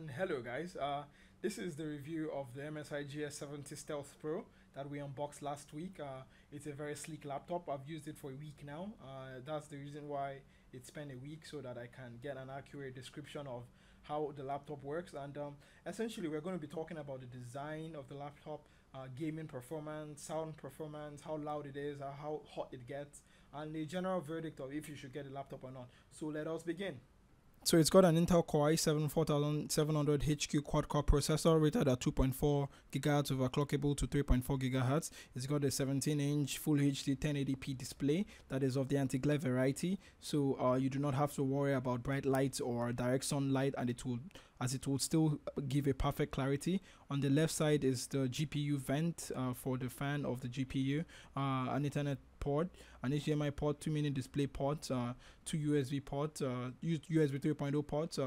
And hello guys, this is the review of the MSI GS70 Stealth Pro that we unboxed last week. It's a very sleek laptop. I've used it for a week now. That's the reason why it spent a week, so that I can get an accurate description of how the laptop works. And essentially we're going to be talking about the design of the laptop, gaming performance, sound performance, how loud it is, how hot it gets, and the general verdict of if you should get a laptop or not. So let us begin. So it's got an Intel Core i7 4700 HQ quad-core processor rated at 2.4 GHz overclockable to 3.4 GHz. It's got a 17-inch Full HD 1080p display that is of the anti-glare variety, so you do not have to worry about bright lights or direct sunlight, and it will still give a perfect clarity. On the left side is the GPU vent for the fan of the GPU, an Ethernet port, an HDMI port, 2 mini display ports, 2 USB ports, USB 3.0 ports,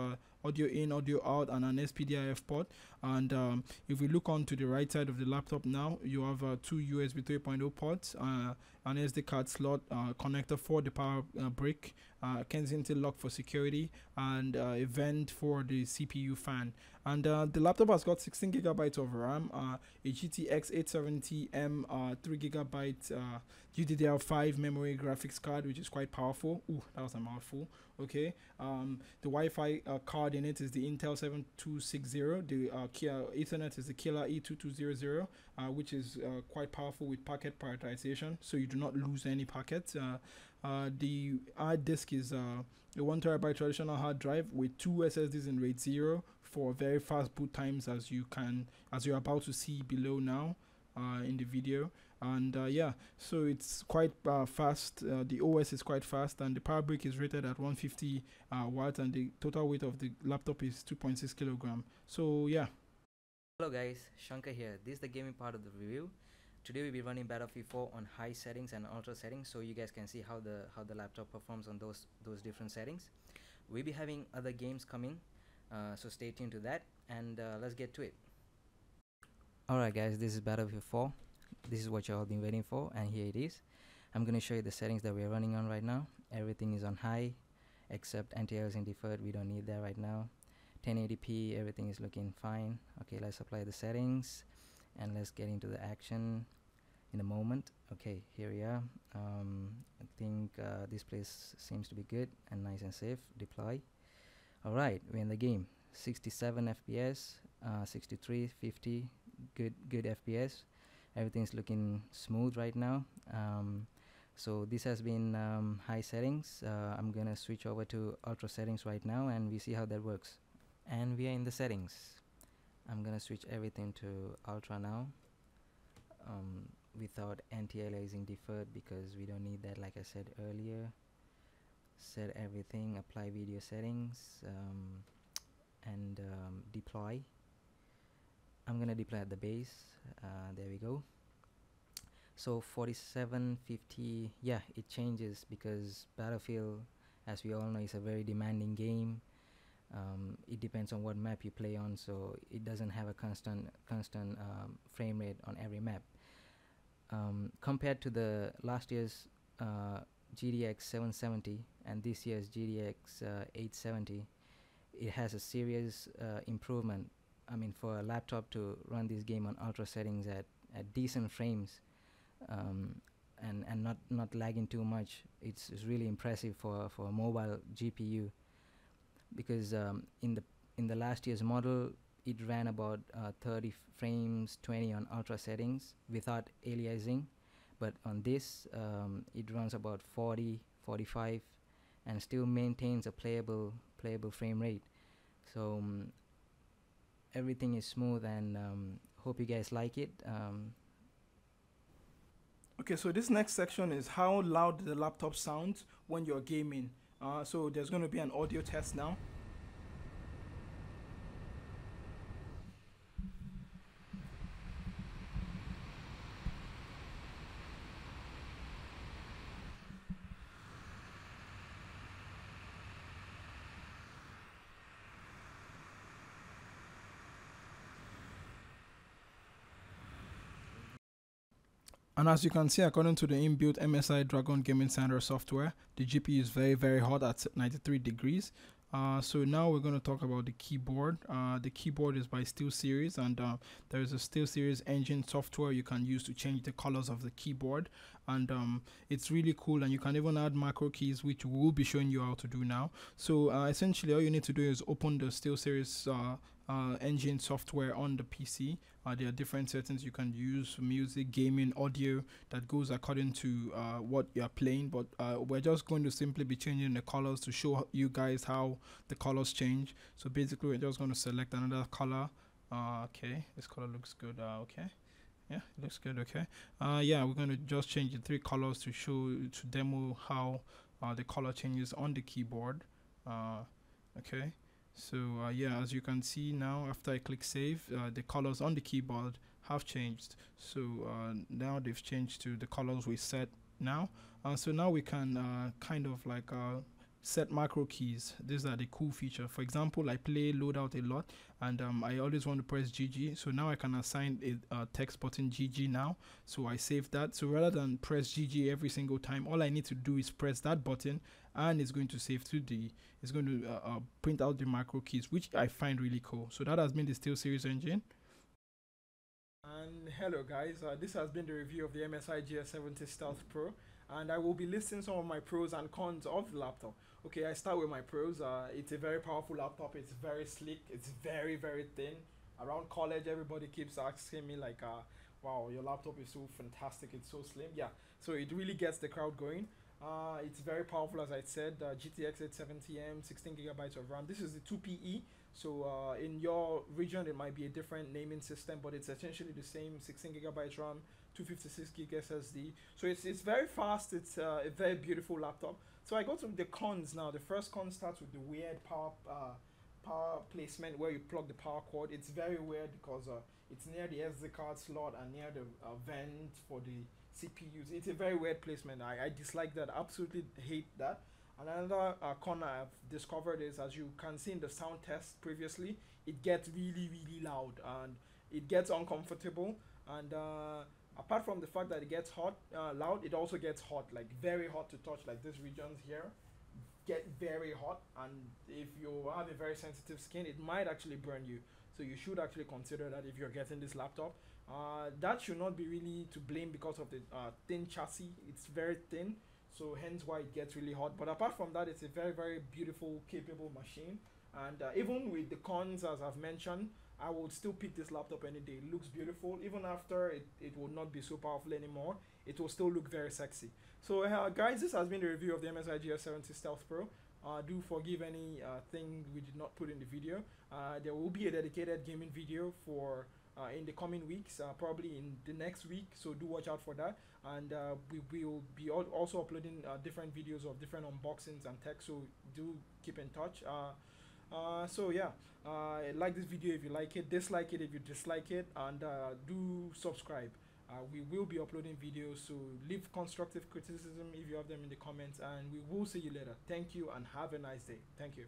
audio in, audio out, and an SPDIF port. And if we look on to the right side of the laptop now, you have 2 USB 3.0 ports, an SD card slot, connector for the power brick, Kensington lock for security, and a vent for the CPU fan. And the laptop has got 16 gigabytes of RAM, a GTX 870M 3 gigabyte GDDR5 memory graphics card, which is quite powerful. Ooh, that was a mouthful. Okay. The Wi-Fi card in it is the Intel 7260. The Ethernet is the Killer E2200, which is quite powerful with packet prioritization, so you do not lose any packets. The hard disk is a 1 terabyte traditional hard drive with 2 SSDs in RAID 0 for very fast boot times, as you're about to see below now in the video. And yeah, so it's quite fast. The OS is quite fast, and the power brick is rated at 150 watts, and the total weight of the laptop is 2.6 kilogram. So yeah. Hello guys, Shankar here. This is the gaming part of the review. Today we'll be running Battlefield 4 on high settings and ultra settings, so you guys can see how the laptop performs on those different settings. We'll be having other games coming, so stay tuned to that, and let's get to it. Alright guys, this is Battlefield 4. This is what you all been waiting for, and here it is. I'm going to show you the settings that we're running on right now. Everything is on high except anti-aliasing deferred. We don't need that right now. 1080p, everything is looking fine. Okay, let's apply the settings and let's get into the action in a moment. Okay, here we are. I think this place seems to be good and nice and safe. Deploy. Alright, we're in the game. 67 FPS, 63, 50, good FPS. Everything's looking smooth right now. So this has been high settings. I'm gonna switch over to ultra settings right now, and we see how that works. And we are in the settings. I'm gonna switch everything to ultra now, without anti-aliasing deferred, because we don't need that, like I said earlier. Set everything, apply video settings, and deploy. I'm gonna deploy at the base. There we go. So 4750, yeah, it changes because Battlefield, as we all know, is a very demanding game. It depends on what map you play on, so it doesn't have a constant frame rate on every map. Compared to the last year's GTX 770 and this year's GTX 870, it has a serious improvement. I mean, for a laptop to run this game on ultra settings at decent frames, and not lagging too much, it's really impressive for a mobile GPU. Because in the last year's model, it ran about 30 frames 20 on ultra settings without aliasing, but on this it runs about 40 45 and still maintains a playable frame rate. So everything is smooth, and hope you guys like it. Okay, so this next section is how loud the laptop sounds when you're gaming. So there's going to be an audio test now. And as you can see, according to the inbuilt MSI Dragon Gaming Center software, the GPU is very hot at 93 degrees. So now we're going to talk about the keyboard. The keyboard is by Steelseries, and there is a Steelseries engine software you can use to change the colors of the keyboard, and it's really cool. And you can even add macro keys, which we'll be showing you how to do now. So essentially, all you need to do is open the Steelseries engine software on the PC. There are different settings you can use: music, gaming, audio, that goes according to what you're playing. But we're just going to simply be changing the colors to show you guys how the colors change. So basically, we're just going to select another color. Okay, this color looks good. Okay, yeah, it looks good. Okay, yeah, we're going to just change the 3 colors to show, to demo how the color changes on the keyboard. Okay, so yeah, as you can see now, after I click save, the colors on the keyboard have changed. So now they've changed to the colors we set now. So now we can kind of like set macro keys. These are the cool feature. For example, I play loadout a lot, and I always want to press GG. So now I can assign a text button GG now. So I save that. So rather than press GG every single time, all I need to do is press that button, and it's going to save to the, it's going to print out the macro keys, which I find really cool. So that has been the Steelseries engine. And hello guys, this has been the review of the MSI GS70 Stealth Pro, and I will be listing some of my pros and cons of the laptop. Okay, I start with my pros. It's a very powerful laptop. It's very sleek. It's very, very thin. Around college, everybody keeps asking me like, wow, your laptop is so fantastic. It's so slim. Yeah, so it really gets the crowd going. It's very powerful, as I said. GTX 870M, 16 gigabytes of RAM. This is the 2PE. So in your region, it might be a different naming system, but it's essentially the same: 16 gigabytes RAM, 256 gig SSD. So it's very fast. It's a very beautiful laptop. So I go to the cons now. The first con starts with the weird power placement where you plug the power cord. It's very weird because it's near the SD card slot and near the vent for the CPUs. It's a very weird placement. I dislike that. Absolutely hate that. Another con I've discovered is, as you can see in the sound test previously, it gets really, really loud and it gets uncomfortable. And apart from the fact that it gets hot, loud, it also gets hot, like very hot to touch. Like these regions here get very hot, and if you have a very sensitive skin, it might actually burn you. So you should actually consider that if you're getting this laptop. That should not be really to blame because of the thin chassis. It's very thin, so hence why it gets really hot. But apart from that, it's a very, very beautiful, capable machine. And even with the cons, as I've mentioned, I would still pick this laptop any day. It looks beautiful. Even after it will not be so powerful anymore, it will still look very sexy. So guys, this has been the review of the MSI GS70 Stealth Pro. Do forgive any thing we did not put in the video. There will be a dedicated gaming video for in the coming weeks, probably in the next week, so do watch out for that. And we will be also uploading different videos of different unboxings and tech, so do keep in touch. So yeah, like this video if you like it, dislike it if you dislike it, and do subscribe. We will be uploading videos, so leave constructive criticism if you have them in the comments, and we will see you later. Thank you and have a nice day. Thank you.